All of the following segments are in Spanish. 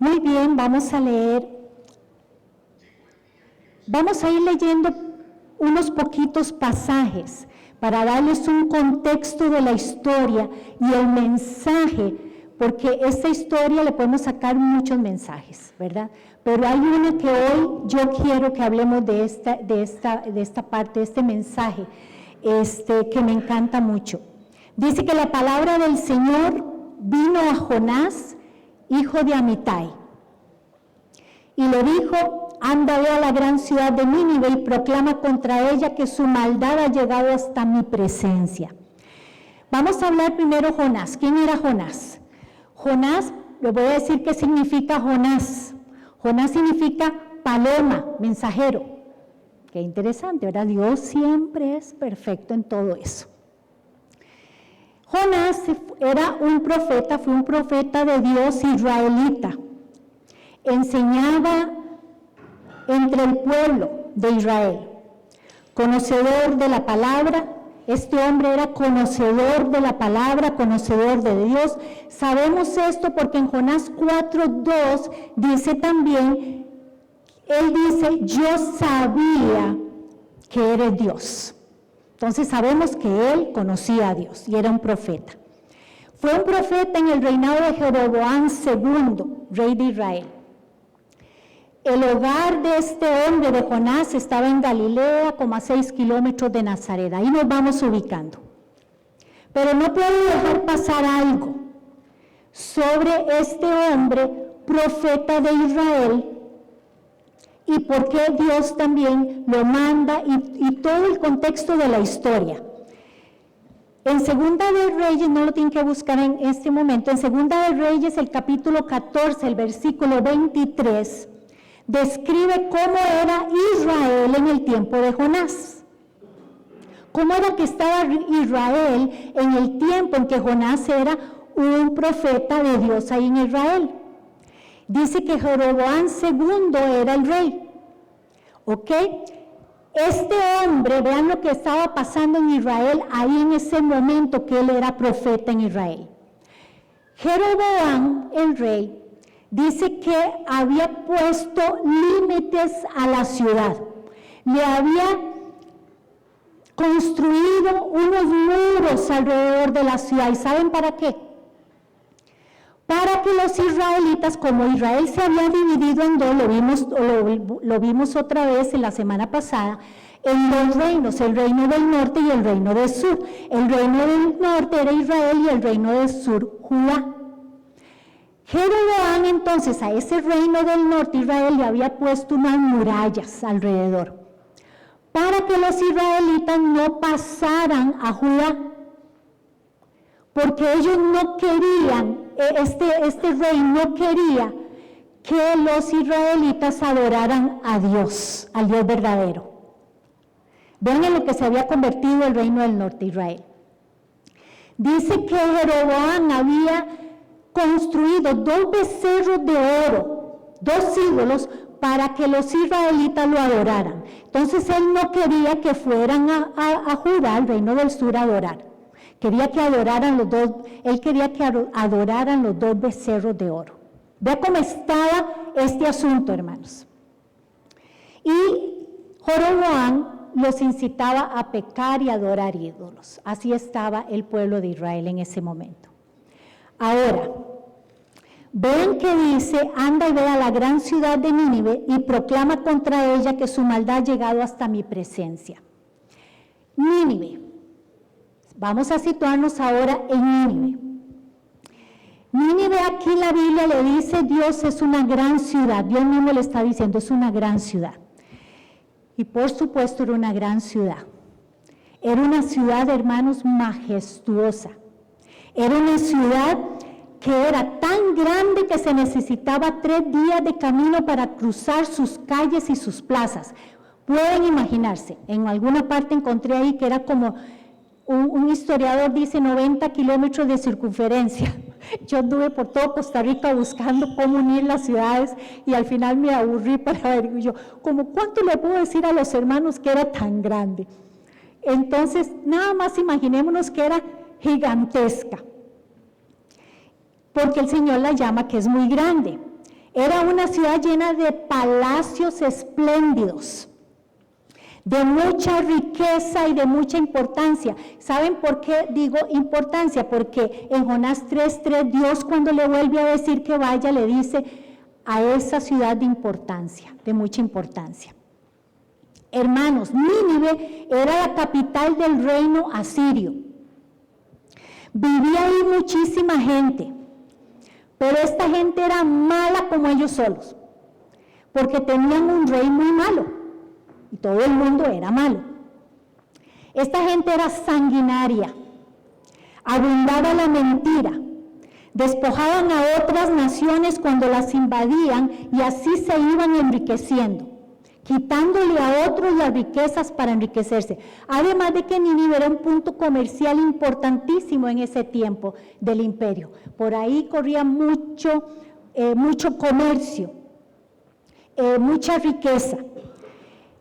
Muy bien, vamos a leer. Vamos a ir leyendo unos poquitos pasajes para darles un contexto de la historia y el mensaje, porque esta historia le podemos sacar muchos mensajes, ¿verdad? Pero hay uno que hoy yo quiero que hablemos de esta parte, de este mensaje, que me encanta mucho. Dice que la palabra del Señor vino a Jonás, hijo de Amitai, y le dijo: anda, ve a la gran ciudad de Nínive y proclama contra ella que su maldad ha llegado hasta mi presencia. Vamos a hablar primero Jonás. ¿Quién era Jonás? Jonás, le voy a decir qué significa Jonás. Jonás significa paloma, mensajero. Qué interesante, ¿verdad? Dios siempre es perfecto en todo eso. Jonás era un profeta, fue un profeta de Dios israelita. Enseñaba entre el pueblo de Israel, conocedor de la palabra. Este hombre era conocedor de la palabra, conocedor de Dios. Sabemos esto porque en Jonás 4:2 dice también, él dice: yo sabía que eres Dios. Entonces sabemos que él conocía a Dios y era un profeta. Fue un profeta en el reinado de Jeroboam II, rey de Israel. El hogar de este hombre, de Jonás, estaba en Galilea, como a 6 kilómetros de Nazaret. Ahí nos vamos ubicando. Pero no puedo dejar pasar algo sobre este hombre, profeta de Israel, y por qué Dios también lo manda y todo el contexto de la historia. En Segunda de Reyes, no lo tienen que buscar en este momento, en Segunda de Reyes, el capítulo 14, el versículo 23, describe cómo era Israel en el tiempo de Jonás. Cómo era que estaba Israel en el tiempo en que Jonás era un profeta de Dios ahí en Israel. Dice que Jeroboam II era el rey. ¿Ok? Este hombre, vean lo que estaba pasando en Israel ahí en ese momento que él era profeta en Israel. Jeroboam, el rey, dice que había puesto límites a la ciudad. Le había construido unos muros alrededor de la ciudad. ¿Y saben para qué? Para que los israelitas, como Israel se había dividido en dos, lo vimos otra vez en la semana pasada, en dos reinos, el reino del norte y el reino del sur. El reino del norte era Israel y el reino del sur, Judá. Jeroboam entonces a ese reino del norte, Israel, le había puesto unas murallas alrededor, para que los israelitas no pasaran a Judá, porque ellos no querían, este rey no quería que los israelitas adoraran a Dios, al Dios verdadero. Ven en lo que se había convertido el reino del norte, Israel. Dice que Jeroboam había construido 2 becerros de oro, 2 ídolos, para que los israelitas lo adoraran. Entonces él no quería que fueran a Judá, al reino del sur, a adorar. Quería que adoraran los dos, él quería que adoraran los 2 becerros de oro. Vea cómo estaba este asunto, hermanos. Y Jeroboam los incitaba a pecar y adorar ídolos. Así estaba el pueblo de Israel en ese momento. Ahora, vean que dice: anda y ve a la gran ciudad de Nínive y proclama contra ella que su maldad ha llegado hasta mi presencia. Nínive. Vamos a situarnos ahora en Nínive. Nínive, aquí la Biblia le dice, Dios es una gran ciudad. Dios mismo le está diciendo, es una gran ciudad. Y por supuesto era una gran ciudad. Era una ciudad, hermanos, majestuosa. Era una ciudad que era tan grande que se necesitaba 3 días de camino para cruzar sus calles y sus plazas. Pueden imaginarse, en alguna parte encontré ahí que era como, un historiador dice 90 kilómetros de circunferencia. Yo anduve por todo Costa Rica buscando cómo unir las ciudades y al final me aburrí para ver, yo, como cuánto le puedo decir a los hermanos que era tan grande. Entonces, nada más imaginémonos que era gigantesca, porque el Señor la llama que es muy grande. Era una ciudad llena de palacios espléndidos, de mucha riqueza y de mucha importancia. ¿Saben por qué digo importancia? Porque en Jonás 3:3 Dios, cuando le vuelve a decir que vaya, le dice a esa ciudad de importancia, de mucha importancia. Hermanos, Nínive era la capital del reino asirio. Vivía ahí muchísima gente, pero esta gente era mala como ellos solos, porque tenían un rey muy malo, y todo el mundo era malo. Esta gente era sanguinaria, abundaba la mentira, despojaban a otras naciones cuando las invadían y así se iban enriqueciendo, quitándole a otros las riquezas para enriquecerse. Además de que Nínive era un punto comercial importantísimo en ese tiempo del imperio. Por ahí corría mucho comercio, mucha riqueza.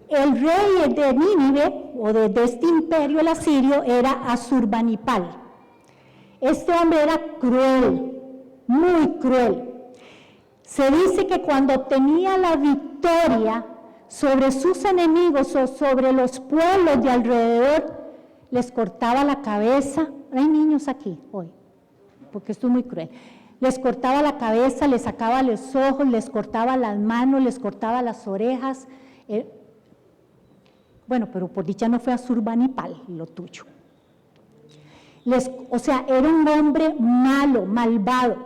El rey de Nínive, o de este imperio, el asirio, era Asurbanipal. Este hombre era cruel, muy cruel. Se dice que cuando obtenía la victoria sobre sus enemigos o sobre los pueblos de alrededor, les cortaba la cabeza. Hay niños aquí hoy, porque esto es muy cruel. Les cortaba la cabeza, les sacaba los ojos, les cortaba las manos, les cortaba las orejas. Bueno, pero por dicha no fue Asurbanipal lo tuyo. O sea, era un hombre malo, malvado.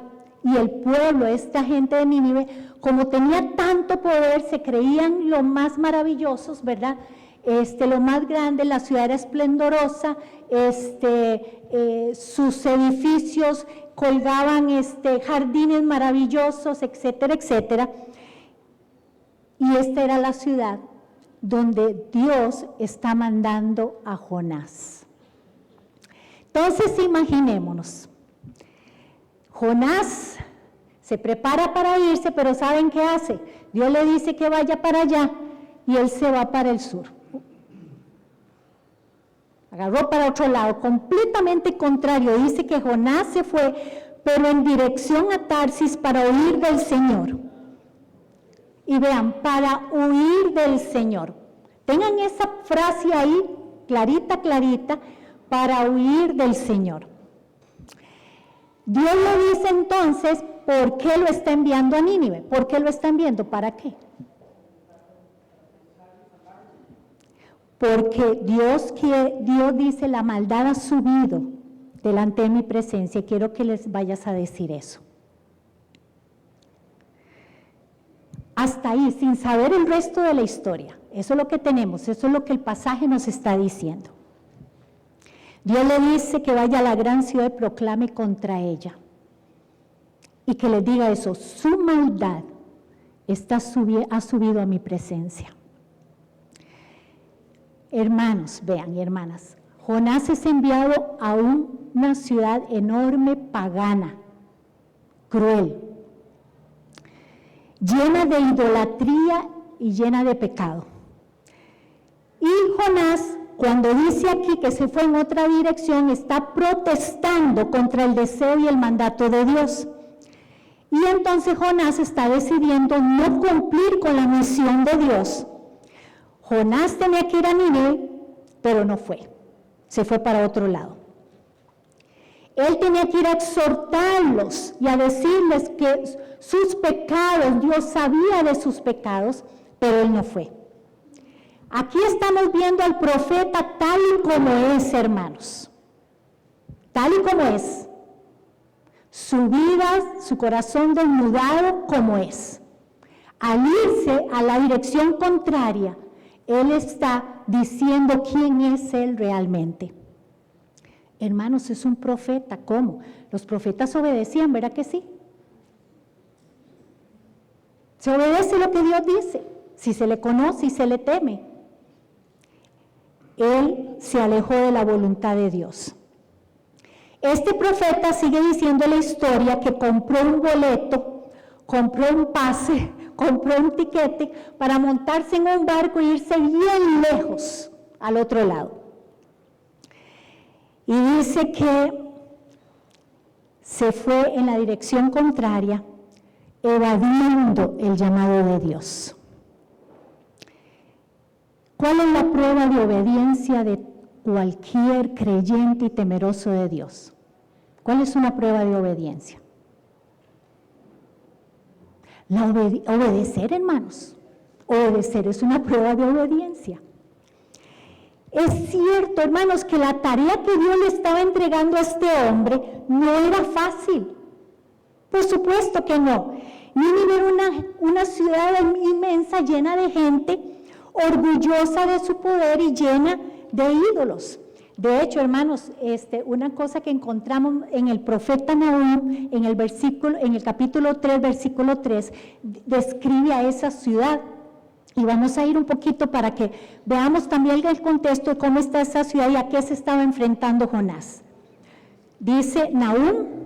Y el pueblo, esta gente de Nínive, como tenía tanto poder, se creían los más maravillosos, ¿verdad? Lo más grande, la ciudad era esplendorosa, sus edificios colgaban jardines maravillosos, etcétera, etcétera. Y esta era la ciudad donde Dios está mandando a Jonás. Entonces, imaginémonos. Jonás se prepara para irse, pero ¿saben qué hace? Dios le dice que vaya para allá y él se va para el sur. Agarró para otro lado, completamente contrario. Dice que Jonás se fue, pero en dirección a Tarsis para huir del Señor. Y vean, para huir del Señor. Tengan esa frase ahí, clarita, clarita, para huir del Señor. Dios le dice entonces, ¿por qué lo está enviando a Nínive? ¿Por qué lo está enviando? ¿Para qué? Porque Dios dice, la maldad ha subido delante de mi presencia. Quiero que les vayas a decir eso. Hasta ahí, sin saber el resto de la historia. Eso es lo que tenemos, eso es lo que el pasaje nos está diciendo. Dios le dice que vaya a la gran ciudad y proclame contra ella. Y que le diga eso, su maldad ha subido a mi presencia. Hermanos, vean, y hermanas, Jonás es enviado a una ciudad enorme, pagana, cruel, llena de idolatría y llena de pecado. Y Jonás, cuando dice aquí que se fue en otra dirección, está protestando contra el deseo y el mandato de Dios. Y entonces Jonás está decidiendo no cumplir con la misión de Dios. Jonás tenía que ir a Nínive, pero no fue. Se fue para otro lado. Él tenía que ir a exhortarlos y a decirles que sus pecados, Dios sabía de sus pecados, pero él no fue. Aquí estamos viendo al profeta tal y como es, hermanos. Tal y como es. Su vida, su corazón desnudado como es. Al irse a la dirección contraria, él está diciendo quién es él realmente. Hermanos, es un profeta. ¿Cómo? Los profetas obedecían, ¿verdad que sí? Se obedece lo que Dios dice, si se le conoce y se le teme. Él se alejó de la voluntad de Dios. Este profeta sigue diciendo la historia que compró un boleto, compró un pase, compró un tiquete para montarse en un barco e irse bien lejos al otro lado. Y dice que se fue en la dirección contraria evadiendo el llamado de Dios. ¿Cuál es la prueba de obediencia de cualquier creyente y temeroso de Dios? ¿Cuál es una prueba de obediencia? Obedecer, hermanos. Obedecer es una prueba de obediencia. Es cierto, hermanos, que la tarea que Dios le estaba entregando a este hombre no era fácil. Por supuesto que no. Nínive era una ciudad inmensa, llena de gente, orgullosa de su poder y llena de ídolos. De hecho, hermanos, una cosa que encontramos en el profeta Nahum, en el capítulo 3, versículo 3, describe a esa ciudad. Y vamos a ir un poquito para que veamos también el contexto de cómo está esa ciudad y a qué se estaba enfrentando Jonás. Dice Nahum,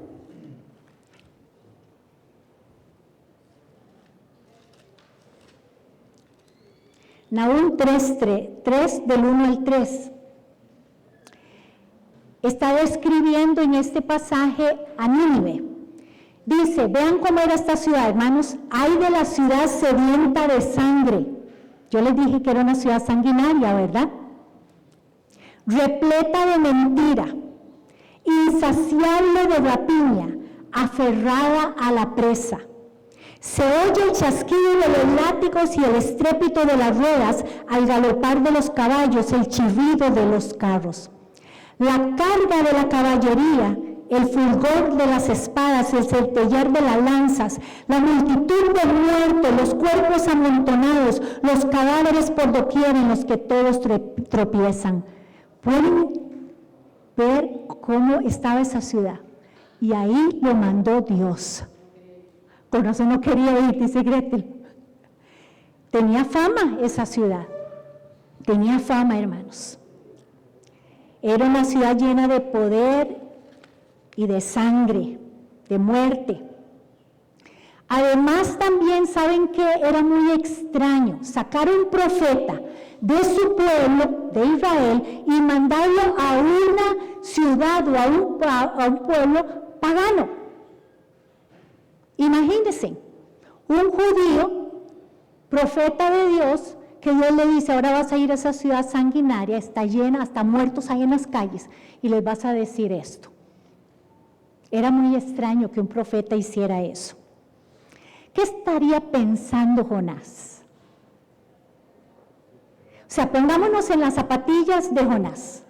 Nahum 3 del 1 al 3. Está describiendo en este pasaje a Nínive. Dice, vean cómo era esta ciudad, hermanos. Ay de la ciudad sedienta de sangre. Yo les dije que era una ciudad sanguinaria, ¿verdad? Repleta de mentira, insaciable de rapiña, aferrada a la presa. Se oye el chasquido de los látigos y el estrépito de las ruedas al galopar de los caballos, el chirrido de los carros. La carga de la caballería, el fulgor de las espadas, el centellear de las lanzas, la multitud de muertos, los cuerpos amontonados, los cadáveres por doquier en los que todos tropiezan. Pueden ver cómo estaba esa ciudad. Y ahí lo mandó Dios. Con razón no quería ir, dice Gretel. Tenía fama esa ciudad. Tenía fama, hermanos. Era una ciudad llena de poder y de sangre, de muerte. Además también saben que era muy extraño sacar un profeta de su pueblo, de Israel, y mandarlo a una ciudad o a un pueblo pagano. Imagínense, un judío, profeta de Dios, que Dios le dice, ahora vas a ir a esa ciudad sanguinaria, está llena, hasta muertos hay en las calles, y les vas a decir esto. Era muy extraño que un profeta hiciera eso. ¿Qué estaría pensando Jonás? O sea, pongámonos en las zapatillas de Jonás.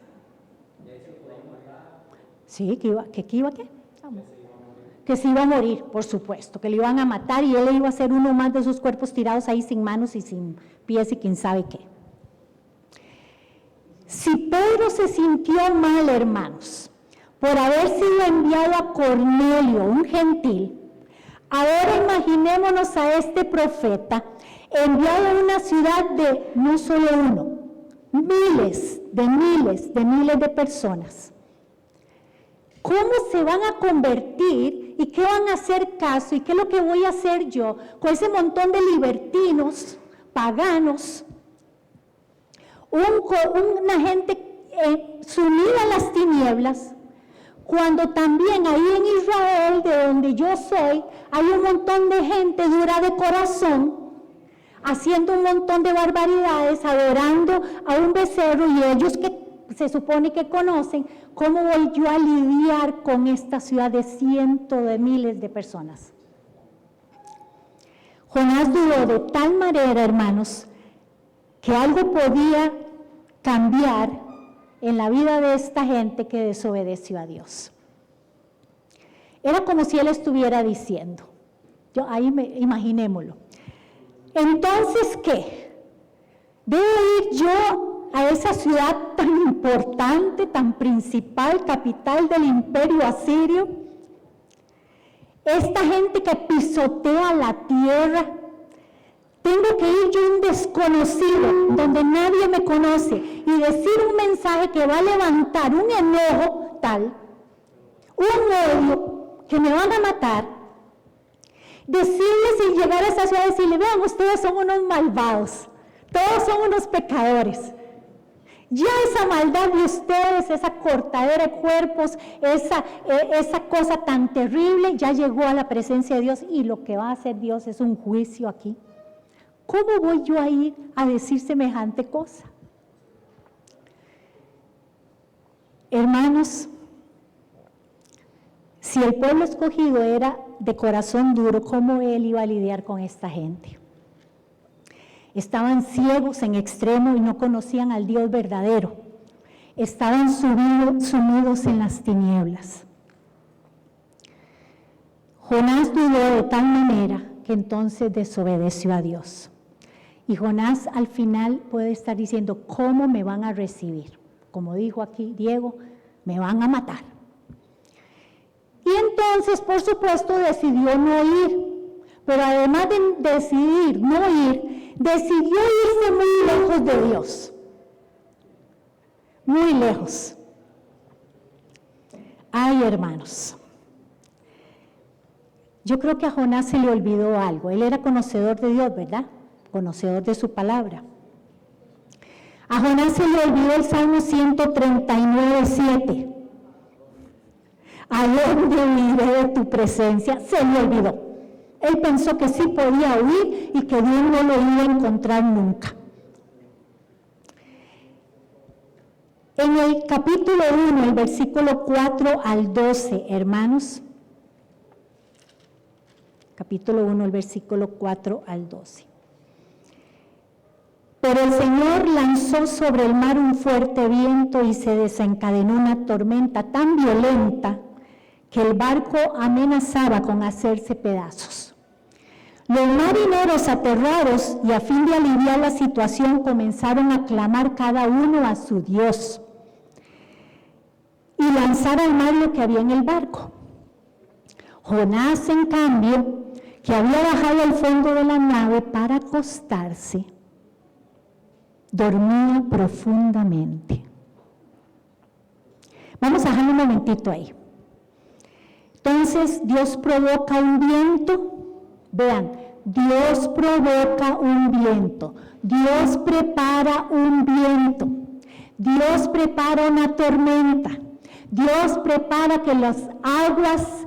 Sí, ¿qué iba qué? Que se iba a morir, por supuesto, que le iban a matar y él iba a ser uno más de sus cuerpos tirados ahí sin manos y sin pies y quién sabe qué. Si Pedro se sintió mal, hermanos, por haber sido enviado a Cornelio, un gentil, ahora imaginémonos a este profeta enviado a una ciudad de no solo uno, miles de personas. ¿Cómo se van a convertir y qué van a hacer caso y qué es lo que voy a hacer yo con ese montón de libertinos, paganos, una gente sumida en las tinieblas, cuando también ahí en Israel, de donde yo soy, hay un montón de gente dura de corazón, haciendo un montón de barbaridades, adorando a un becerro, y ellos que se supone que conocen, ¿cómo voy yo a lidiar con esta ciudad de cientos de miles de personas? Jonás dudó de tal manera, hermanos, que algo podía cambiar en la vida de esta gente que desobedeció a Dios. Era como si él estuviera diciendo, imaginémoslo. Entonces, ¿qué? ¿Debo ir yo a esa ciudad tan importante, tan principal, capital del imperio asirio? Esta gente que pisotea la tierra. Tengo que ir yo a un desconocido, donde nadie me conoce, y decir un mensaje que va a levantar un enojo tal, un odio, que me van a matar. Decirles y llegar a esa ciudad y decirle, vean, ustedes son unos malvados, todos son unos pecadores. Ya esa maldad de ustedes, esa cortadera de cuerpos, esa cosa tan terrible, ya llegó a la presencia de Dios y lo que va a hacer Dios es un juicio aquí. ¿Cómo voy yo a ir a decir semejante cosa? Hermanos, si el pueblo escogido era de corazón duro, ¿cómo él iba a lidiar con esta gente? Estaban ciegos en extremo y no conocían al Dios verdadero. Estaban sumidos en las tinieblas. Jonás dudó de tal manera que entonces desobedeció a Dios. Y Jonás al final puede estar diciendo, ¿cómo me van a recibir? Como dijo aquí Diego, me van a matar. Y entonces, por supuesto, decidió no ir. Pero además de decidir no ir, decidió irse muy lejos de Dios. Muy lejos. Ay, hermanos. Yo creo que a Jonás se le olvidó algo. Él era conocedor de Dios, ¿verdad? Conocedor de su palabra. A Jonás se le olvidó el Salmo 139:7. ¿A dónde huiré de tu presencia? Se le olvidó. Él pensó que sí podía huir y que Dios no lo iba a encontrar nunca. En el capítulo 1, el versículo 4 al 12, hermanos. Capítulo 1, el versículo 4 al 12. Pero el Señor lanzó sobre el mar un fuerte viento y se desencadenó una tormenta tan violenta que el barco amenazaba con hacerse pedazos. Los marineros, aterrados y a fin de aliviar la situación, comenzaron a clamar cada uno a su Dios y lanzar al mar lo que había en el barco. Jonás, en cambio, que había bajado al fondo de la nave para acostarse, dormía profundamente. Vamos a dejar un momentito ahí. Entonces Dios provoca un viento. Vean, Dios provoca un viento. Dios prepara un viento. Dios prepara una tormenta. Dios prepara que las aguas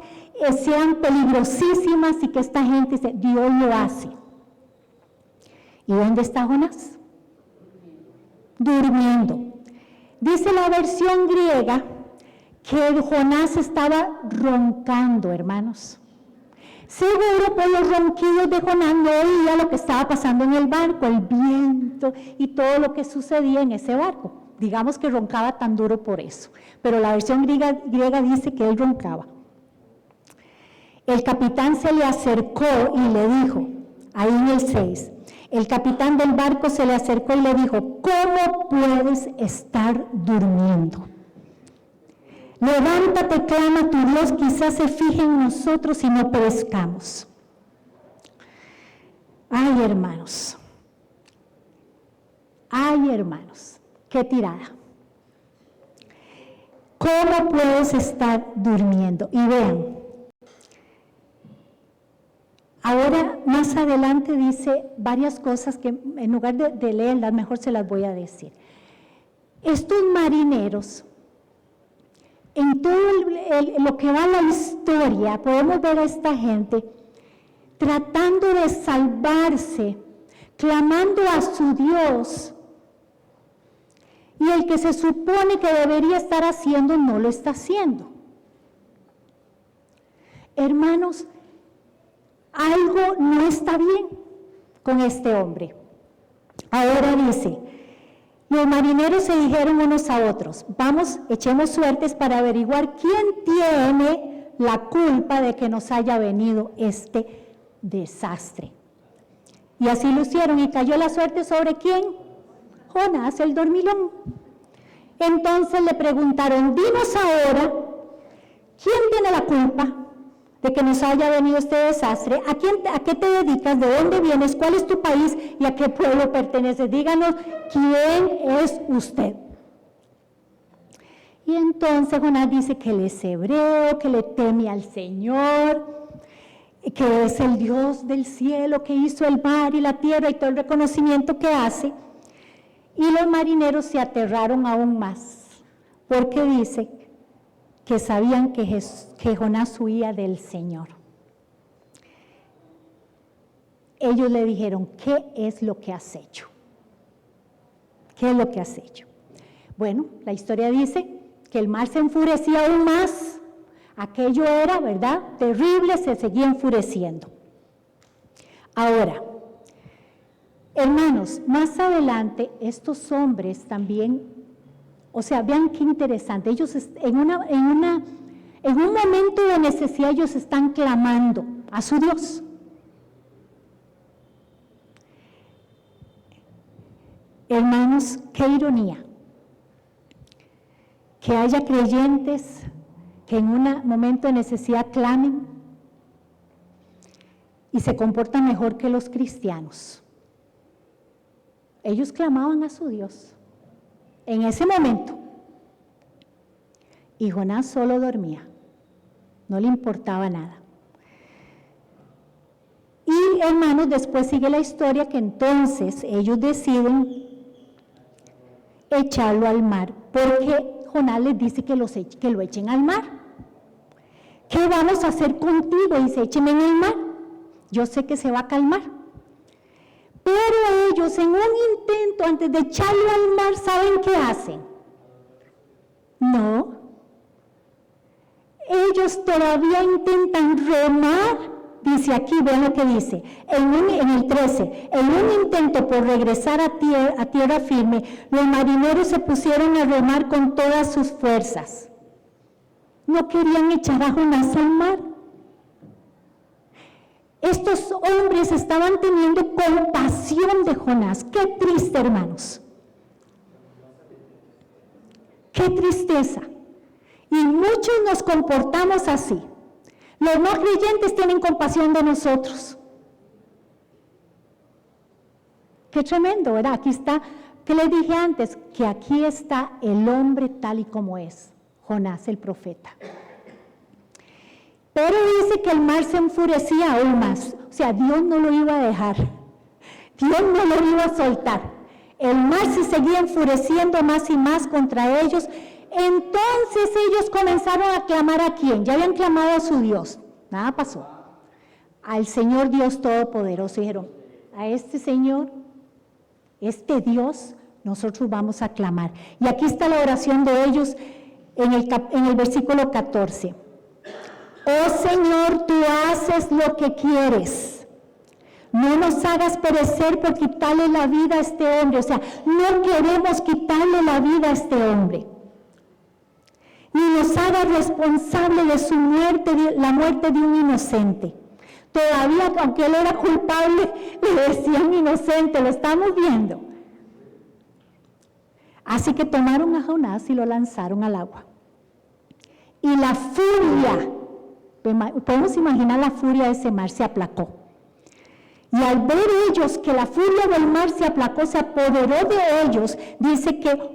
sean peligrosísimas y que esta gente dice, Dios lo hace. ¿Y dónde está Jonás? Durmiendo. Dice la versión griega que Jonás estaba roncando, hermanos. Seguro por los ronquidos de Jonás no oía lo que estaba pasando en el barco, el viento y todo lo que sucedía en ese barco. Digamos que roncaba tan duro por eso, pero la versión griega dice que él roncaba. El capitán se le acercó y le dijo, ahí en el 6, el capitán del barco se le acercó y le dijo, ¿cómo puedes estar durmiendo? Levántate, clama a tu Dios, quizás se fije en nosotros y no perezcamos. Ay, hermanos, qué tirada. ¿Cómo puedes estar durmiendo? Y vean, ahora más adelante dice varias cosas que en lugar de leerlas, mejor se las voy a decir. Estos marineros, en todo lo que va la historia, podemos ver a esta gente tratando de salvarse, clamando a su Dios, y el que se supone que debería estar haciendo, no lo está haciendo. Hermanos, algo no está bien con este hombre. Ahora dice, los marineros se dijeron unos a otros, vamos, echemos suertes para averiguar quién tiene la culpa de que nos haya venido este desastre. Y así lo hicieron, y cayó la suerte ¿sobre quién? Jonás, el dormilón. Entonces le preguntaron, dinos ahora, ¿quién tiene la culpa de que nos haya venido este desastre? ¿A qué te dedicas? ¿De dónde vienes? ¿Cuál es tu país? ¿Y a qué pueblo perteneces? Díganos, ¿quién es usted? Y entonces Jonás dice que él es hebreo, que le teme al Señor, que es el Dios del cielo, que hizo el mar y la tierra y todo el reconocimiento que hace. Y los marineros se aterraron aún más, porque dice que sabían que Jonás huía del Señor. Ellos le dijeron, ¿qué es lo que has hecho? ¿Qué es lo que has hecho? Bueno, la historia dice que el mar se enfurecía aún más. Aquello era, ¿verdad?, terrible, se seguía enfureciendo. Ahora, hermanos, más adelante estos hombres también, o sea, vean qué interesante, ellos en un momento de necesidad ellos están clamando a su Dios. Hermanos, qué ironía, que haya creyentes que en un momento de necesidad clamen y se comportan mejor que los cristianos. Ellos clamaban a su Dios en ese momento y Jonás solo dormía, no le importaba nada. Y hermanos, después sigue la historia que entonces ellos deciden echarlo al mar, porque Jonás les dice que lo echen al mar. ¿Qué vamos a hacer contigo? Dice, écheme en el mar, yo sé que se va a calmar. Pero ellos en un intento, antes de echarlo al mar, ¿saben qué hacen? No. Ellos todavía intentan remar. Dice aquí, vean lo que dice, en el 13, en un intento por regresar a tierra firme, los marineros se pusieron a remar con todas sus fuerzas. No querían echar a Jonás al mar. Estos hombres estaban teniendo compasión de Jonás. Qué triste, hermanos. Qué tristeza. Y muchos nos comportamos así. Los no creyentes tienen compasión de nosotros. Qué tremendo, ¿verdad? Aquí está, ¿qué les dije antes? Que aquí está el hombre tal y como es, Jonás el profeta. Pero dice que el mar se enfurecía aún más. O sea, Dios no lo iba a dejar. Dios no lo iba a soltar. El mar se seguía enfureciendo más y más contra ellos. Entonces ellos comenzaron a clamar ¿a quién? Ya habían clamado a su Dios. Nada pasó. Al Señor Dios Todopoderoso. Dijeron, a este Señor, este Dios, nosotros vamos a clamar. Y aquí está la oración de ellos en el versículo 14. Oh Señor, tú haces lo que quieres. No nos hagas perecer por quitarle la vida a este hombre. O sea, no queremos quitarle la vida a este hombre. Ni nos hagas responsable de su muerte, de la muerte de un inocente. Todavía, aunque él era culpable, le decían inocente, lo estamos viendo. Así que tomaron a Jonás y lo lanzaron al agua. Y la furia, podemos imaginar la furia de ese mar, se aplacó. Y al ver ellos que la furia del mar se aplacó, se apoderó de ellos, dice que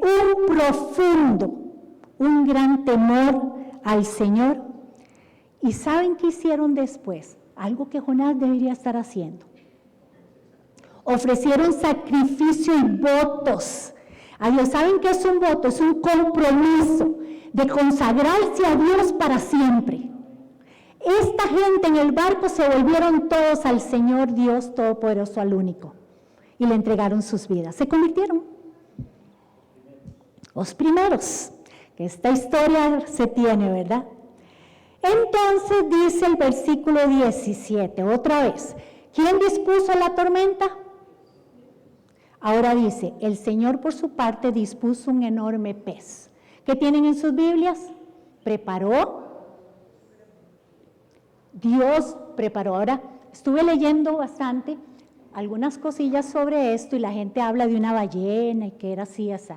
un gran temor al Señor. ¿Y saben qué hicieron después? Algo que Jonás debería estar haciendo. Ofrecieron sacrificio y votos a Dios. ¿Saben qué es un voto? Es un compromiso de consagrarse a Dios para siempre. Esta gente en el barco se volvieron todos al Señor Dios Todopoderoso, al único, y le entregaron sus vidas. Se convirtieron los primeros. Que esta historia se tiene, ¿verdad? Entonces dice el versículo 17, otra vez, ¿quién dispuso la tormenta? Ahora dice, el Señor por su parte dispuso un enorme pez. ¿Qué tienen en sus Biblias? Preparó. Dios preparó. Ahora, estuve leyendo bastante algunas cosillas sobre esto y la gente habla de una ballena y que era así, así.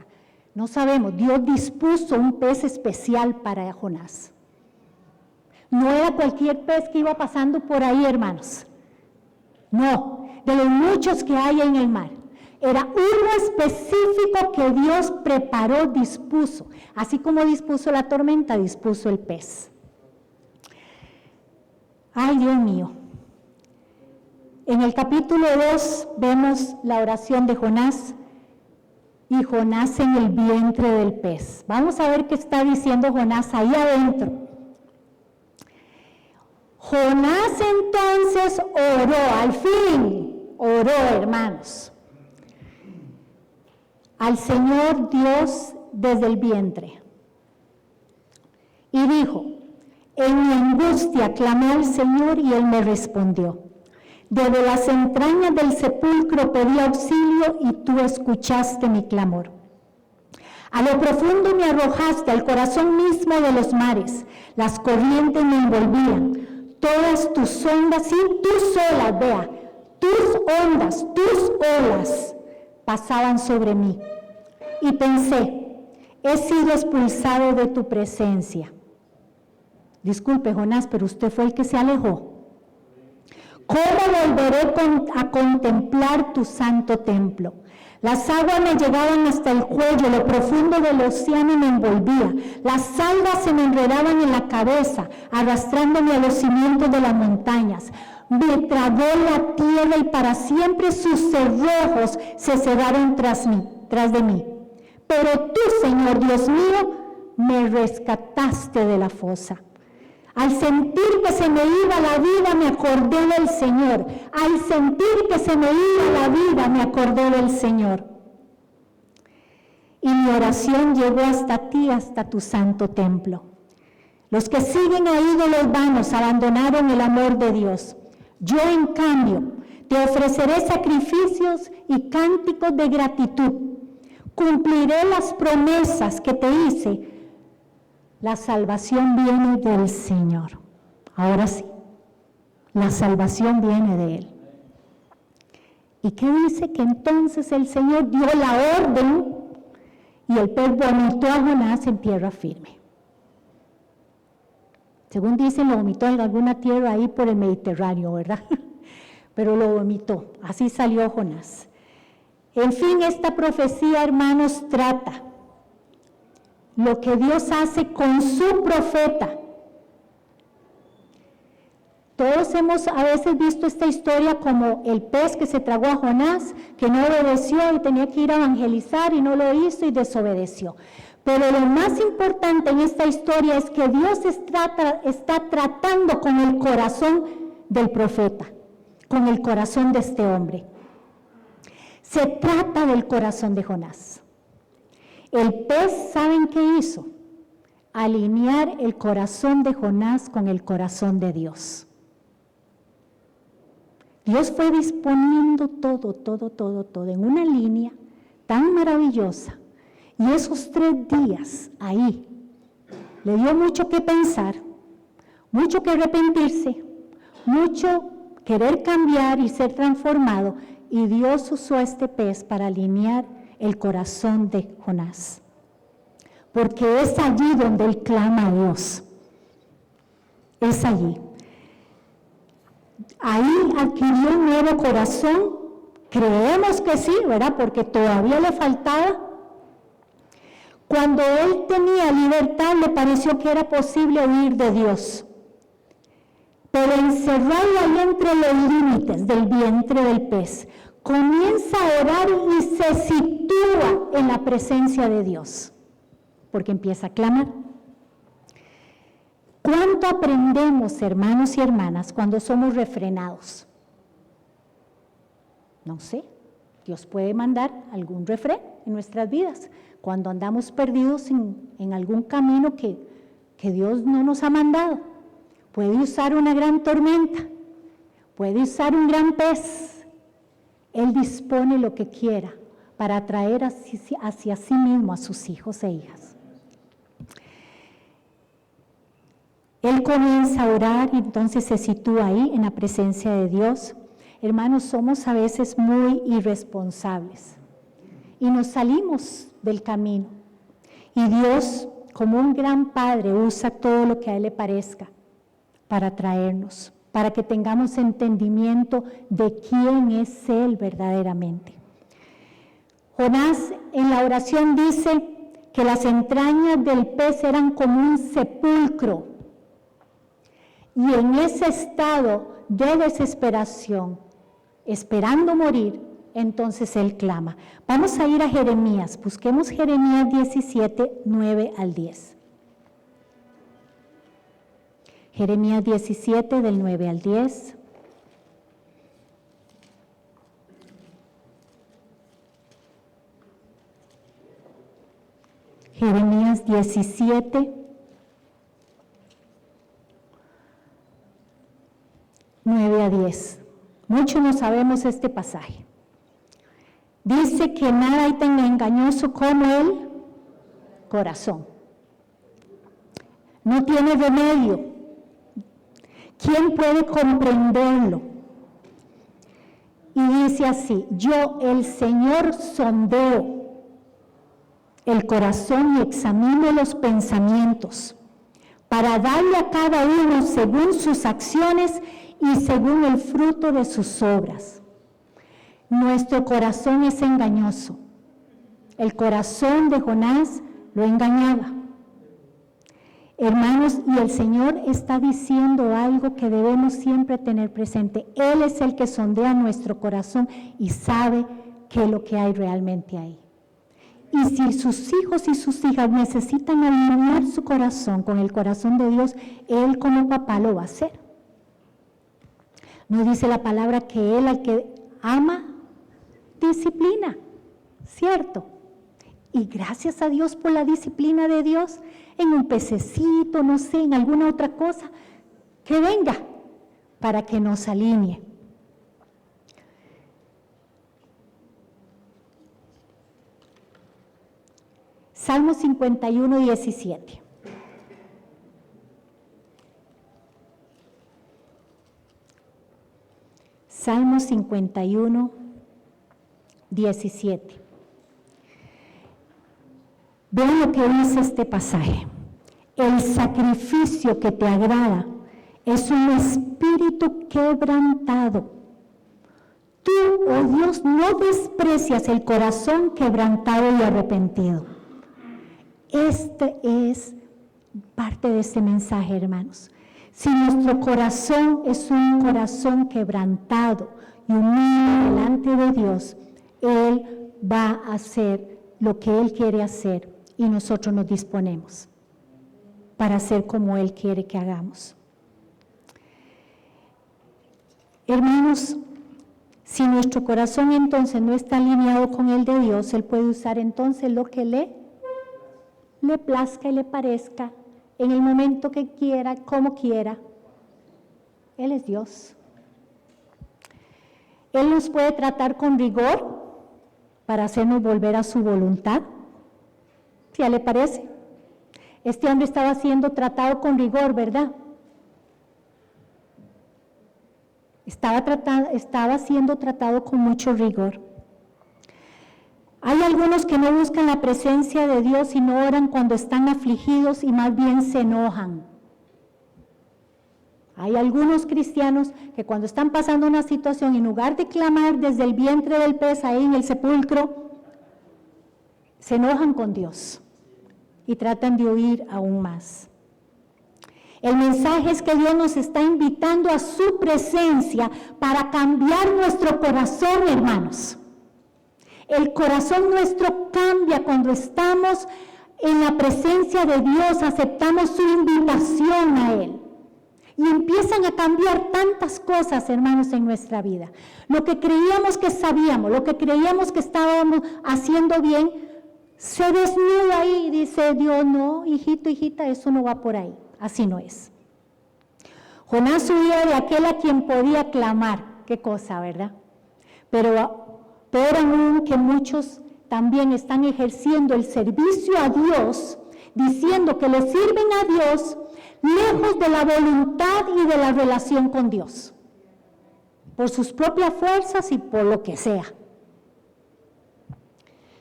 No sabemos, Dios dispuso un pez especial para Jonás. No era cualquier pez que iba pasando por ahí, hermanos. No, de los muchos que hay en el mar. Era uno específico que Dios preparó, dispuso. Así como dispuso la tormenta, dispuso el pez. Ay, Dios mío. En el capítulo 2 vemos la oración de Jonás. y Jonás en el vientre del pez. Vamos a ver qué está diciendo Jonás ahí adentro. Jonás entonces oró, al fin oró, hermanos, al Señor Dios desde el vientre. Y dijo: en mi angustia clamé al Señor y Él me respondió. Desde las entrañas del sepulcro pedí auxilio y tú escuchaste mi clamor. A lo profundo me arrojaste, al corazón mismo de los mares. Las corrientes me envolvían. Todas tus ondas y tus olas, vea, tus ondas, tus olas pasaban sobre mí. Y pensé: he sido expulsado de tu presencia. Disculpe, Jonás, pero usted fue el que se alejó. ¿Cómo volveré a contemplar tu santo templo? Las aguas me llegaban hasta el cuello, lo profundo del océano me envolvía. Las algas se me enredaban en la cabeza, arrastrándome a los cimientos de las montañas. Me tragó la tierra y para siempre sus cerrojos se cerraron tras de mí. Pero tú, Señor Dios mío, me rescataste de la fosa. Al sentir que se me iba la vida, me acordé del Señor. Al sentir que se me iba la vida, me acordé del Señor. Y mi oración llegó hasta ti, hasta tu santo templo. Los que siguen a ídolos vanos abandonaron el amor de Dios. Yo, en cambio, te ofreceré sacrificios y cánticos de gratitud. Cumpliré las promesas que te hice. La salvación viene del Señor. Ahora sí, la salvación viene de Él. ¿Y qué dice? Que entonces el Señor dio la orden y el pez vomitó a Jonás en tierra firme. Según dicen, lo vomitó en alguna tierra ahí por el Mediterráneo, ¿verdad? Pero lo vomitó, así salió Jonás. En fin, esta profecía, hermanos, trata lo que Dios hace con su profeta. Todos hemos a veces visto esta historia como el pez que se tragó a Jonás, que no obedeció y tenía que ir a evangelizar y no lo hizo y desobedeció. Pero lo más importante en esta historia es que Dios está tratando con el corazón del profeta, con el corazón de este hombre. Se trata del corazón de Jonás. El pez, ¿saben qué hizo? Alinear el corazón de Jonás con el corazón de Dios. Dios fue disponiendo todo en una línea tan maravillosa. Y esos 3 días ahí, le dio mucho que pensar, mucho que arrepentirse, mucho querer cambiar y ser transformado. Y Dios usó a este pez para alinear el corazón de Jonás, porque es allí donde él clama a Dios, es allí. Ahí adquirió un nuevo corazón, creemos que sí, ¿verdad? Porque todavía le faltaba. Cuando él tenía libertad, le pareció que era posible huir de Dios, pero encerrado ahí entre los límites del vientre del pez, comienza a orar y se sitúa en la presencia de Dios, porque empieza a clamar. ¿Cuánto aprendemos, hermanos y hermanas, cuando somos refrenados? No sé, Dios puede mandar algún refrén en nuestras vidas, cuando andamos perdidos en algún camino que Dios no nos ha mandado. Puede usar una gran tormenta, puede usar un gran pez. Él dispone lo que quiera para atraer hacia sí mismo a sus hijos e hijas. Él comienza a orar y entonces se sitúa ahí en la presencia de Dios. Hermanos, somos a veces muy irresponsables y nos salimos del camino. Y Dios, como un gran Padre, usa todo lo que a Él le parezca para traernos, para que tengamos entendimiento de quién es Él verdaderamente. Jonás en la oración dice que las entrañas del pez eran como un sepulcro, y en ese estado de desesperación, esperando morir, entonces él clama. Vamos a ir a Jeremías, busquemos Jeremías 17, 9 al 10. Jeremías 17, del 9 al 10. Jeremías 17, 9 a 10. Muchos no sabemos este pasaje. Dice que nada hay tan engañoso como el corazón. No tiene remedio. ¿Quién puede comprenderlo? Y dice así: yo, el Señor, sondeo el corazón y examino los pensamientos, para darle a cada uno según sus acciones y según el fruto de sus obras. Nuestro corazón es engañoso. El corazón de Jonás lo engañaba. Hermanos, y el Señor está diciendo algo que debemos siempre tener presente. Él es el que sondea nuestro corazón y sabe qué es lo que hay realmente ahí. Y si sus hijos y sus hijas necesitan alinear su corazón con el corazón de Dios, Él como papá lo va a hacer. Nos dice la palabra que Él al que ama, disciplina, ¿cierto? Y gracias a Dios por la disciplina de Dios, en un pececito, no sé, en alguna otra cosa, que venga para que nos alinee. Salmo 51, 17. Salmo 51, 17. Vean lo que dice este pasaje. El sacrificio que te agrada es un espíritu quebrantado. Tú, oh Dios, no desprecias el corazón quebrantado y arrepentido. Este es parte de este mensaje, hermanos. Si nuestro corazón es un corazón quebrantado y humilde delante de Dios, Él va a hacer lo que Él quiere hacer y nosotros nos disponemos para hacer como Él quiere que hagamos. Hermanos, si nuestro corazón entonces no está alineado con el de Dios, Él puede usar entonces lo que le plazca y le parezca, en el momento que quiera, como quiera. Él es Dios. Él nos puede tratar con rigor para hacernos volver a su voluntad. ¿Sí le parece? Este hombre estaba siendo tratado con rigor, ¿verdad? Estaba siendo tratado con mucho rigor. Hay algunos que no buscan la presencia de Dios y no oran cuando están afligidos y más bien se enojan. Hay algunos cristianos que cuando están pasando una situación, en lugar de clamar desde el vientre del pez ahí en el sepulcro, se enojan con Dios y tratan de huir aún más. El mensaje es que Dios nos está invitando a su presencia para cambiar nuestro corazón, hermanos. El corazón nuestro cambia cuando estamos en la presencia de Dios, aceptamos su invitación a Él. Y empiezan a cambiar tantas cosas, hermanos, en nuestra vida. Lo que creíamos que sabíamos, lo que creíamos que estábamos haciendo bien, se desnuda ahí y dice Dios: no, hijito, hijita, eso no va por ahí. Así no es. Jonás huía de aquel a quien podía clamar. Qué cosa, ¿verdad? Pero peor aún, que muchos también están ejerciendo el servicio a Dios, diciendo que le sirven a Dios, lejos de la voluntad y de la relación con Dios, por sus propias fuerzas y por lo que sea.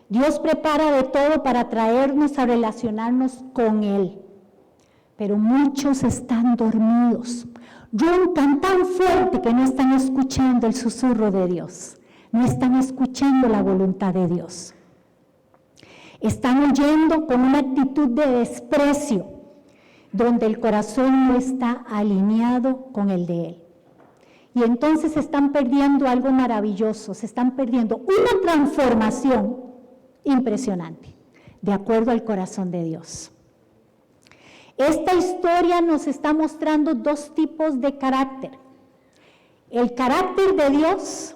Dios prepara de todo para traernos a relacionarnos con Él, pero muchos están dormidos, roncan tan fuerte que no están escuchando el susurro de Dios. No están escuchando la voluntad de Dios. Están oyendo con una actitud de desprecio, donde el corazón no está alineado con el de Él. Y entonces se están perdiendo algo maravilloso, se están perdiendo una transformación impresionante, de acuerdo al corazón de Dios. Esta historia nos está mostrando dos tipos de carácter. El carácter de Dios,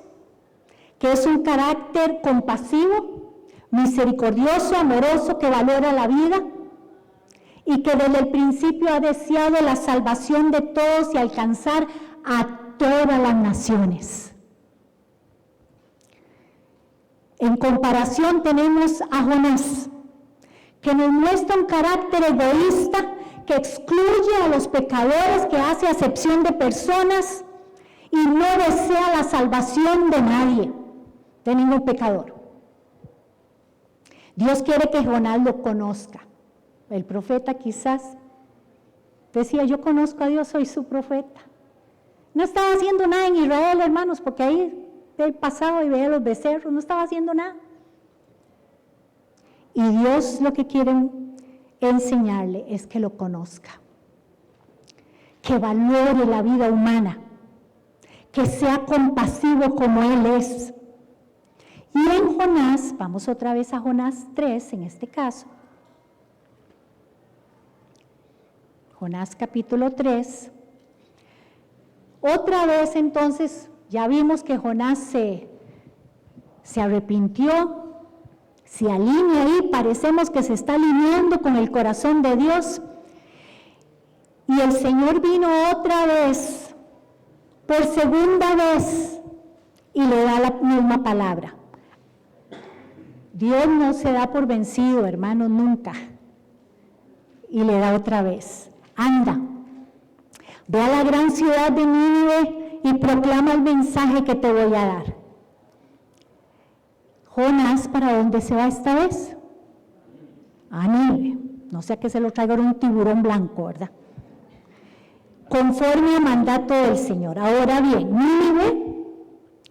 que es un carácter compasivo, misericordioso, amoroso, que valora la vida y que desde el principio ha deseado la salvación de todos y alcanzar a todas las naciones. En comparación tenemos a Jonás, que nos muestra un carácter egoísta que excluye a los pecadores, que hace acepción de personas y no desea la salvación de nadie, de ningún pecador. Dios quiere que Jonás lo conozca. El profeta quizás decía, yo conozco a Dios, soy su profeta. No estaba haciendo nada en Israel, hermanos, porque ahí él pasaba y veía los becerros, no estaba haciendo nada. Y Dios lo que quiere enseñarle es que lo conozca, que valore la vida humana, que sea compasivo como Él es. Y en Jonás, vamos otra vez a Jonás 3, en este caso, Jonás capítulo 3, otra vez entonces ya vimos que Jonás se arrepintió, se alinea ahí, parecemos que se está alineando con el corazón de Dios. Y el Señor vino otra vez, por segunda vez, y le da la misma palabra. Dios no se da por vencido, hermanos, nunca. Y le da otra vez, anda, ve a la gran ciudad de Nínive y proclama el mensaje que te voy a dar. Jonás, ¿para dónde se va esta vez? A Nínive. No sea que se lo traiga un tiburón blanco, ¿verdad? Conforme al mandato del Señor. Ahora bien, Nínive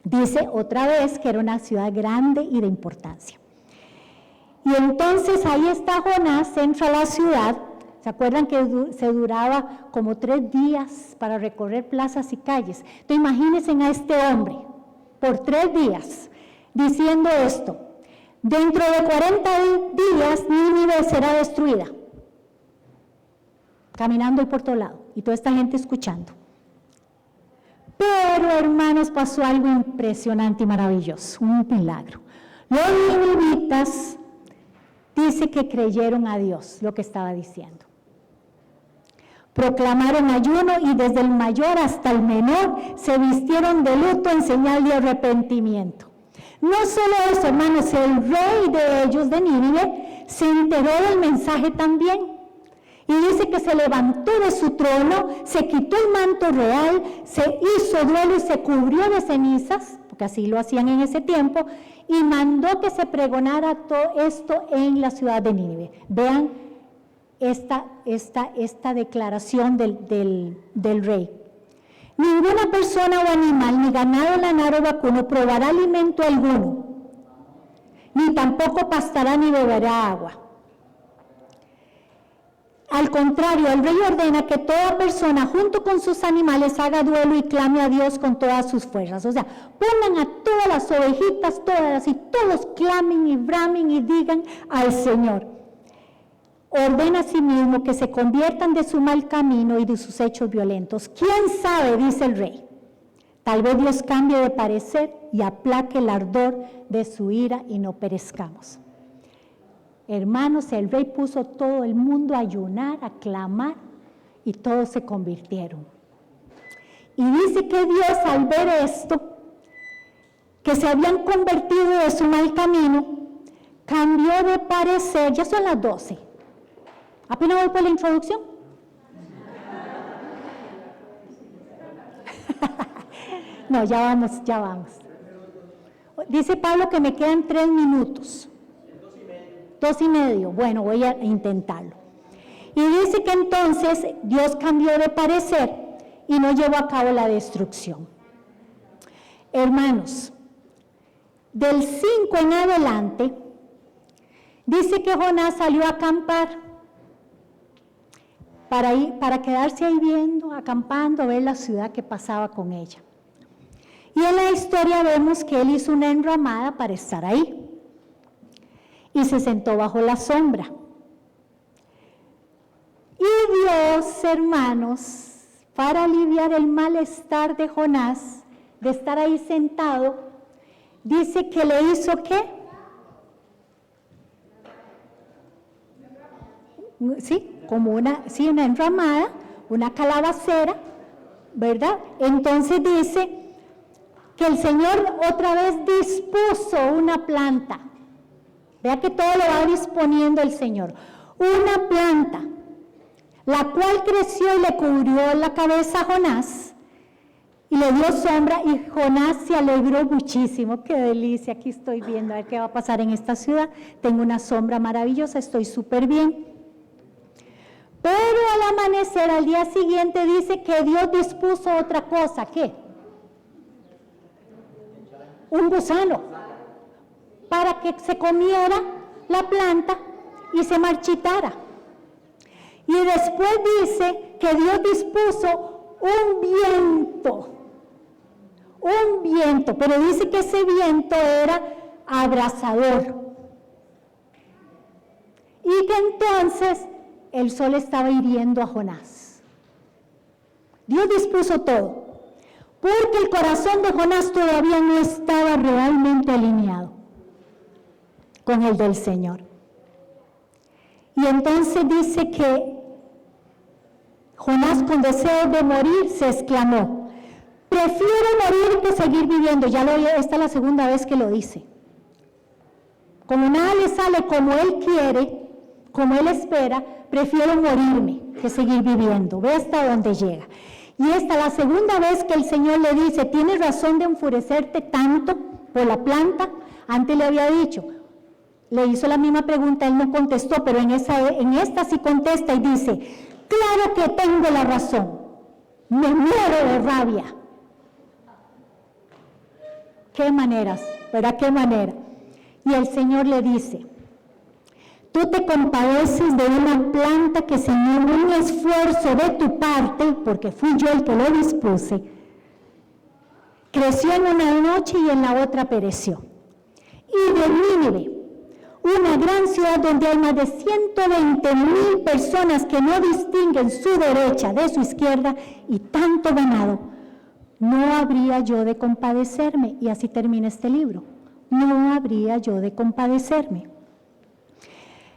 dice otra vez que era una ciudad grande y de importancia. Y entonces ahí está Jonás, entra a la ciudad. ¿Se acuerdan que se duraba como 3 días para recorrer plazas y calles? Entonces imagínense a este hombre por 3 días diciendo esto: dentro de 40 días Nínive será destruida. Caminando por todo lado y toda esta gente escuchando. Pero, hermanos, pasó algo impresionante y maravilloso, un milagro. Los ninivitas dice que creyeron a Dios lo que estaba diciendo. Proclamaron ayuno y desde el mayor hasta el menor se vistieron de luto en señal de arrepentimiento. No solo eso, hermanos, el rey de ellos, de Nínive, se enteró del mensaje también. Y dice que se levantó de su trono, se quitó el manto real, se hizo duelo y se cubrió de cenizas, porque así lo hacían en ese tiempo, y mandó que se pregonara todo esto en la ciudad de Nínive. Vean esta declaración del rey. Ninguna persona o animal, ni ganado, lanar o vacuno, probará alimento alguno, ni tampoco pastará ni beberá agua. Al contrario, el rey ordena que toda persona junto con sus animales haga duelo y clame a Dios con todas sus fuerzas. O sea, pongan a todas las ovejitas, todas, y todos clamen y bramen y digan al Señor. Ordena a sí mismo que se conviertan de su mal camino y de sus hechos violentos. ¿Quién sabe?, dice el rey. Tal vez Dios cambie de parecer y aplaque el ardor de su ira y no perezcamos. Hermanos, el rey puso todo el mundo a ayunar, a clamar, y todos se convirtieron. Y dice que Dios, al ver esto, que se habían convertido de su mal camino, cambió de parecer. Ya son las 12. ¿Apenas voy por la introducción? No, ya vamos. Dice Pablo que me quedan 3 minutos. 2:30. Bueno, voy a intentarlo. Y dice que entonces Dios cambió de parecer y no llevó a cabo la destrucción. Hermanos, del 5 en adelante, dice que Jonás salió a acampar para quedarse ahí viendo, acampando, ver la ciudad que pasaba con ella. Y en la historia vemos que él hizo una enramada para estar ahí. Y se sentó bajo la sombra. Y Dios, hermanos, para aliviar el malestar de Jonás, de estar ahí sentado, dice que le hizo ¿qué? Sí, como una enramada, una calabacera, ¿verdad? Entonces dice que el Señor otra vez dispuso una planta. Vea que todo lo va disponiendo el Señor. Una planta, la cual creció y le cubrió la cabeza a Jonás y le dio sombra, y Jonás se alegró muchísimo. Qué delicia, aquí estoy viendo a ver qué va a pasar en esta ciudad. Tengo una sombra maravillosa, estoy súper bien. Pero al amanecer, al día siguiente, dice que Dios dispuso otra cosa. ¿Qué? Un gusano, para que se comiera la planta y se marchitara. Y después dice que Dios dispuso un viento, pero dice que ese viento era abrasador. Y que entonces el sol estaba hiriendo a Jonás. Dios dispuso todo, porque el corazón de Jonás todavía no estaba realmente alineado con el del Señor. Y entonces dice que Jonás, con deseo de morir, se exclamó: prefiero morir que seguir viviendo. Esta es la segunda vez que lo dice. Como nada le sale como él quiere, como él espera, prefiero morirme que seguir viviendo. Ve hasta dónde llega. Y esta es la segunda vez que el Señor le dice: ¿tienes razón de enfurecerte tanto por la planta? Antes le había dicho, le hizo la misma pregunta, él no contestó, pero en esta sí contesta y dice: claro que tengo la razón, me muero de rabia. ¿Qué maneras? ¿Verdad? ¿Qué manera? Y el Señor le dice: tú te compadeces de una planta que sin ningún esfuerzo de tu parte, porque fui yo el que lo dispuse, creció en una noche y en la otra pereció. Y de Nínive, una gran ciudad donde hay más de 120,000 personas que no distinguen su derecha de su izquierda y tanto ganado, no habría yo de compadecerme. Y así termina este libro. No habría yo de compadecerme.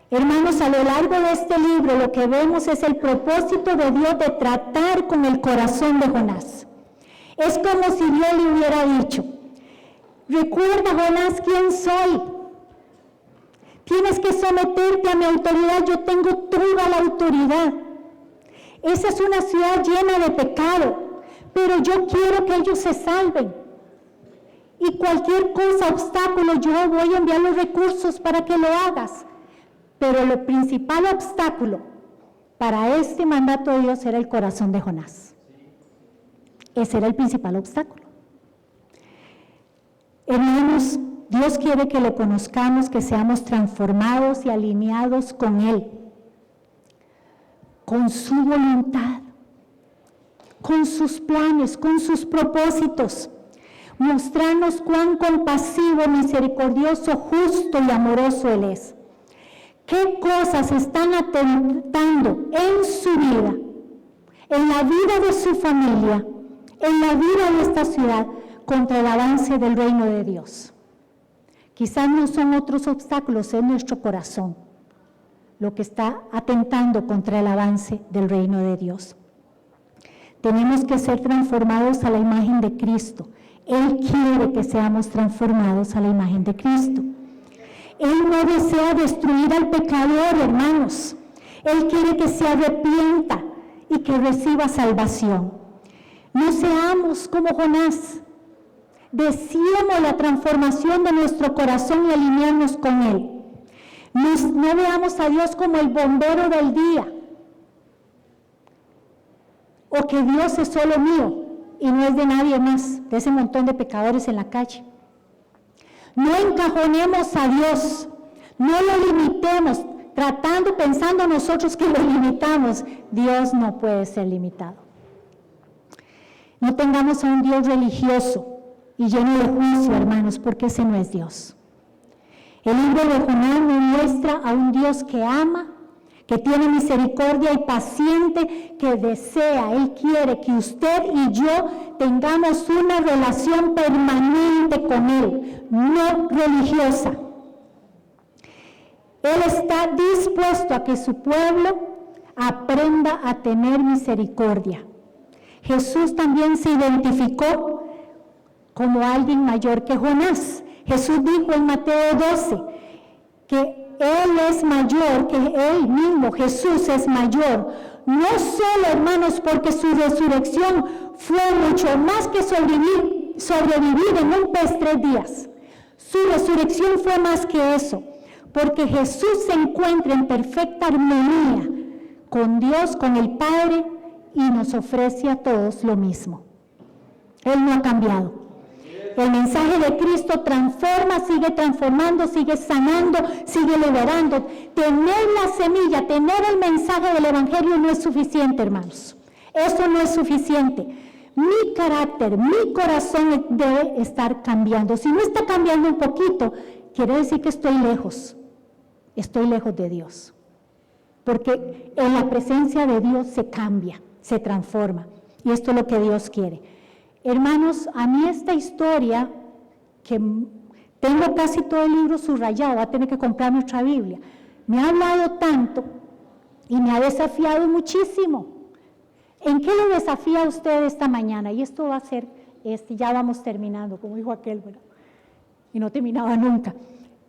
Hermanos, a lo largo de este libro lo que vemos es el propósito de Dios de tratar con el corazón de Jonás. Es como si Dios le hubiera dicho: recuerda, Jonás, quién soy. Tienes que someterte a mi autoridad, yo tengo toda la autoridad. Esa es una ciudad llena de pecado, pero yo quiero que ellos se salven. Y cualquier cosa, obstáculo, yo voy a enviar los recursos para que lo hagas. Pero el principal obstáculo para este mandato de Dios era el corazón de Jonás. Ese era el principal obstáculo. Hermanos, Dios quiere que lo conozcamos, que seamos transformados y alineados con Él, con su voluntad, con sus planes, con sus propósitos. Mostrarnos cuán compasivo, misericordioso, justo y amoroso Él es. ¿Qué cosas están atentando en su vida, en la vida de su familia, en la vida de esta ciudad, contra el avance del reino de Dios? Quizás no son otros obstáculos, es nuestro corazón lo que está atentando contra el avance del reino de Dios. Tenemos que ser transformados a la imagen de Cristo. Él quiere que seamos transformados a la imagen de Cristo. Él no desea destruir al pecador, hermanos. Él quiere que se arrepienta y que reciba salvación. No seamos como Jonás. Deseemos la transformación de nuestro corazón y alinearnos con Él. No veamos a Dios como el bombero del día, o que Dios es solo mío y no es de nadie más, de ese montón de pecadores en la calle. No encajonemos a Dios, no lo limitemos, pensando nosotros que lo limitamos. Dios no puede ser limitado. No tengamos a un Dios religioso, y lleno de juicio, hermanos, porque ese no es Dios. El libro de Jonás nos muestra a un Dios que ama, que tiene misericordia y paciente, que desea, Él quiere que usted y yo tengamos una relación permanente con Él, no religiosa. Él está dispuesto a que su pueblo aprenda a tener misericordia. Jesús también se identificó como alguien mayor que Jonás. Jesús dijo en Mateo 12 que Él es mayor, que Él mismo, Jesús es mayor. No solo, hermanos, porque su resurrección fue mucho más que sobrevivir en un pez 3 días. Su resurrección fue más que eso, porque Jesús se encuentra en perfecta armonía con Dios, con el Padre, y nos ofrece a todos lo mismo. Él no ha cambiado. El mensaje de Cristo transforma, sigue transformando, sigue sanando, sigue liberando. Tener la semilla, tener el mensaje del Evangelio no es suficiente, hermanos. Eso no es suficiente. Mi carácter, mi corazón debe estar cambiando. Si no está cambiando un poquito, quiere decir que estoy lejos de Dios. Porque en la presencia de Dios se cambia, se transforma. Y esto es lo que Dios quiere. Hermanos, a mí esta historia, que tengo casi todo el libro subrayado, voy a tener que comprarme otra Biblia, me ha hablado tanto y me ha desafiado muchísimo. ¿En qué lo desafía a usted esta mañana? Y esto va a ser, ya vamos terminando, como dijo aquel, ¿verdad? Y no terminaba nunca.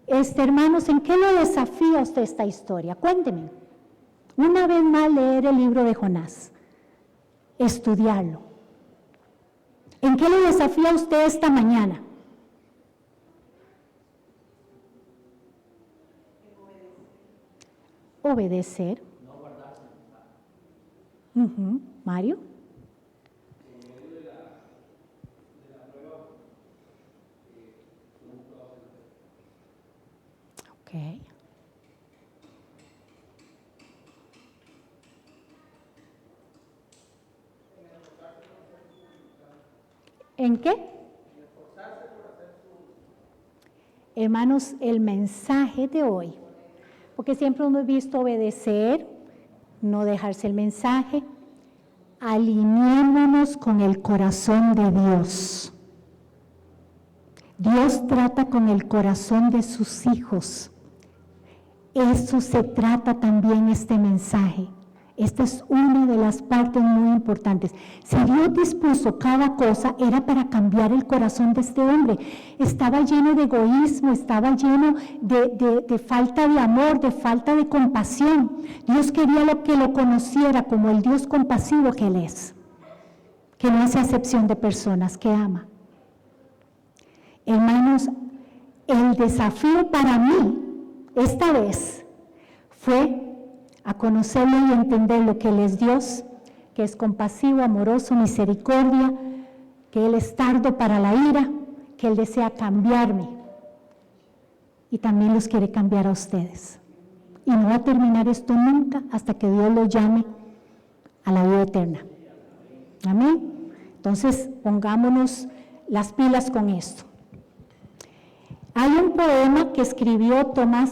Hermanos, ¿en qué lo desafía a usted esta historia? Cuénteme. Una vez más leer el libro de Jonás, estudiarlo. ¿En qué le desafía a usted esta mañana? Obedecer. No guardarse. Mario. En medio de la prueba, ok. ¿En qué? Hermanos, el mensaje de hoy, porque siempre hemos visto obedecer, no dejarse el mensaje, alineémonos con el corazón de Dios. Dios trata con el corazón de sus hijos. Eso se trata también este mensaje. Esta es una de las partes muy importantes. Si Dios dispuso cada cosa, era para cambiar el corazón de este hombre. Estaba lleno de egoísmo, estaba lleno de falta de amor, de falta de compasión. Dios quería que lo conociera como el Dios compasivo que Él es, que no hace acepción de personas, que ama. Hermanos, el desafío para mí, esta vez, fue a conocerlo y entender lo que Él es Dios, que es compasivo, amoroso, misericordia, que Él es tardo para la ira, que Él desea cambiarme y también los quiere cambiar a ustedes. Y no va a terminar esto nunca hasta que Dios lo llame a la vida eterna. Amén. Entonces, pongámonos las pilas con esto. Hay un poema que escribió Tomás